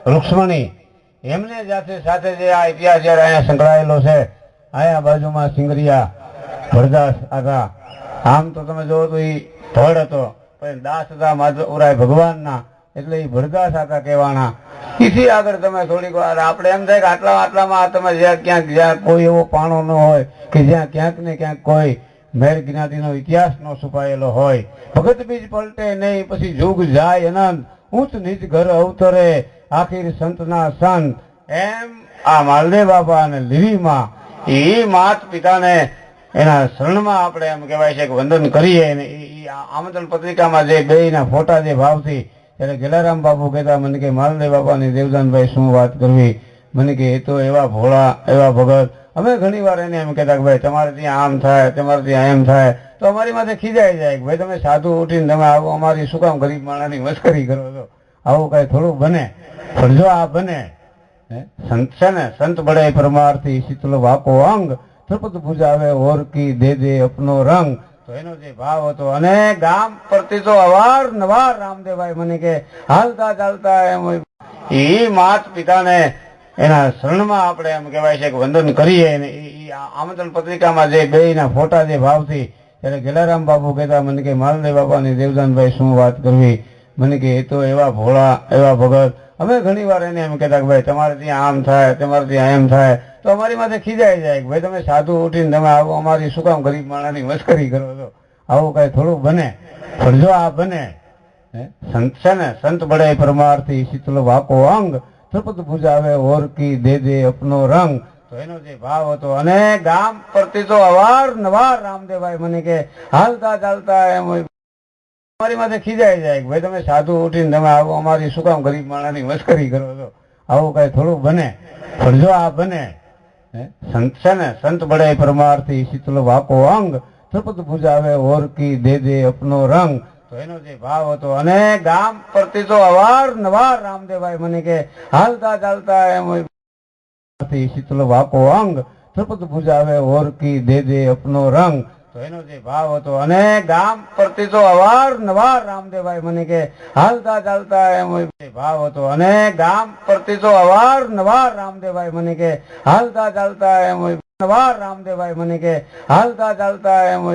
રૂક્ષ્મણી એમને સાથે જે આ ઇતિહાસ જયારે અહીંયા સંકળાયેલો છે, અહીંયા બાજુમાં સિંગરિયા ભરદાસ હતા. આમ તો તમે જોવો તો એ ધડ હતો, પણ દાસ હતા માધવરાય ભગવાનના, એટલે એ ભરદાસ હતા કહેવાના. એથી આગળ તમે થોડીક વાર આપણે એમ થાય કે આટલામાં તમે જ્યાં કોઈ એવો પાણો ન હોય કે જ્યાં ક્યાંક ને ક્યાંક કોઈ મેર જ્ઞાતિનો ઇતિહાસ નો છુપાયેલો હોય. ભગત બીજ પલટે નહીં, પછી જુગ જાય અનંત, ઊંચ નીચ ઘર અવતરે આખીર સંતના સંત. એમ આ માલદેવ બાપા અને લીલીમાં એ માત પિતાને એના શરણમાં આપણે એમ કહેવાય છે કે વંદન કરીએ. આમંત્રણ પત્રિકામાં જે બેયના ફોટા જે ભાવથી, ત્યારે ગેલારામ બાપુ કહેતા મને કે માલદેવ બાપાની દેવદાનભાઈ શું વાત કરવી, મને કે એ તો એવા ભોળા એવા ભગત. અમે ઘણી વાર એને એમ કહેતા કે ભાઈ તમારે ત્યાં આમ થાય, તમારે ત્યાં એમ થાય, તો અમારી માથે ખીજાઈ જાય કે ભાઈ તમે સાધુ ઉઠીને તમે આવો અમારી શું કામ ગરીબ માણસની મસ્કરી કરો છો, આવું કઈ થોડું બને. પણ જો આ બને, સંત છે ને, સંત બળે પરમાર્થી શીતલ વાકો અંગ, ત્રિપદ પૂજાવે ઓરકી દે દે અપનો રંગ. તો એનો જે ભાવ હતો. અને ગામ પરથી તો અવારનવાર રામદેવભાઈ મને કે હાલતા ચાલતા એમ એ માત પિતાને એના શરણમાં આપણે એમ કહેવાય છે કે વંદન કરીએ. આમંત્રણ પત્રિકામાં જે બેયના ફોટા જે ભાવથી, ત્યારે ગેલારામ બાપુ કહેતા મને કે માલદેવ બાપાની દેવદાનભાઈ શું વાત કરવી, મને કે એ તો એવા ભોળા એવા ભગત. અમે ઘણી વાર એને એમ કહેતા કે ભાઈ તમારે ત્યાં આમ થાય, તમારે ત્યાં એમ થાય, તો અમારી માથે ખીજાઈ જાય કે ભાઈ તમે સાધુ ઉઠીને તમે આવો અમારી શું કામ ગરીબ માણસની મસ્કરી કરો છો, આવું કઈ થોડું બને. પણ જો આ બને, સંત છે ને, સંત બળે પરમાર્થી શીતલ વાકો અંગ, ત્રિપદ પૂજાવે ઓરકી દે દે અપનો રંગ. તો એનો જે ભાવ હતો. અને ગામ પરથી તો અવારનવાર રામદેવભાઈ મને કે હાલતા ચાલતા એમ અમારી માથે ખીજાઈ જાય કે ભાઈ તમે સાધુ ઉઠીને તમે આવો અમારી શું કામ ગરીબ માણસની મસ્કરી કરો છો, આવું કઈ થોડું બને. પણ જો આ બને, સંત છે ને, સંત બળે પરમાર્થી શીતલ વાકો અંગ, ત્રિપદ પૂજાવે ઓરકી દે દે અપનો રંગ. તો એનો જે ભાવ હતો. અને ગામ પરથી તો અવારનવાર રામદેવભાઈ મને કે હાલતા ચાલતા એમ શીતલ વાકો અંગ, ત્રિપદ પૂજાવે ઓરકી દે દે અપનો રંગ. તો એનો જે ભાવ હતો. અને ગામ પરથી તો અવારનવાર રામદેવભાઈ મને કે હાલતા ચાલતા એમ ભાવ હતો. અને ગામ પરથી તો અવારનવાર રામદેવભાઈ મને કે હાલતા ચાલતા એમ રામદેવભાઈ મને કે હાલતા ચાલતા એમ